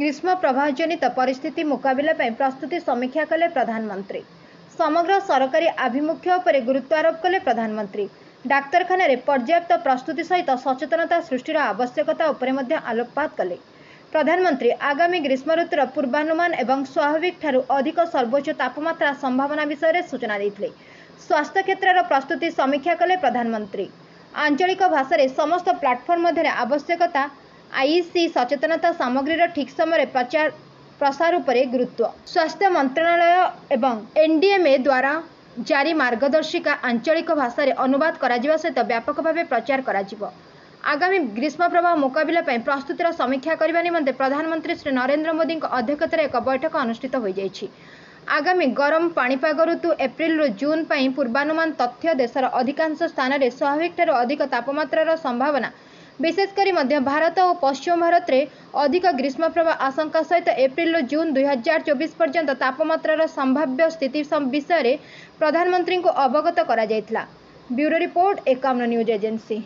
ग्रीष्म प्रवाह जनित परिस्थिति मुकाबिला ପାଇଁ प्रस्तुति समीक्षा कले प्रधानमंत्री। समग्र सरकारी आभिमुख्य पर गुरुत्व आरोप कले प्रधानमंत्री। डाक्तरखाना रे पर्याप्त प्रस्तुति सहित सचेतनता सृष्टिर आवश्यकता उपरे मध्य आलोकपात कले प्रधानमंत्री। आगामी ग्रीष्म ऋतुर पूर्वानुमान एवं स्वाभाविक ठारू अधिक सर्वोच्च तापमात्रा संभावना विषय में सूचना देते स्वास्थ्य क्षेत्र प्रस्तुति समीक्षा कले प्रधानमंत्री। आंचलिक भाषा रे समस्त प्लाटफर्म मध्य आवश्यकता आईसी सचेतनता सामग्री ठीक समय प्रसार उपरे गुरुत्व। स्वास्थ्य मंत्रालय एवं एनडीएमए द्वारा जारी मार्गदर्शिका आंचलिक भाषा रे अनुवाद करा सहित व्यापक भाव प्रचार करा। आगामी ग्रीष्म प्रवाह मुकाबिला ପାଇଁ प्रस्तुतिर समीक्षा करने निमंते प्रधानमंत्री श्री नरेंद्र मोदी अध्यक्षतार एक बैठक अनुष्ठित हो जाइछि। आगामी गरम पाणीपाग ऋतु एप्रिल रु जून ପାଇଁ पूर्वानुमान तथ्य देशर अधिकांश स्थान में स्वाभाविक ठारू अधिक तापमात्रार संभावना विशेषकर मध्य भारत और पश्चिम भारत में अधिक ग्रीष्म प्रवाह आशंका सहित एप्रिल जून 2024 पर्यंत तापमात्रार संभाव्य स्थिति विषय में प्रधानमंत्री को अवगत करा जायतिला। Bureau report 51 news agency.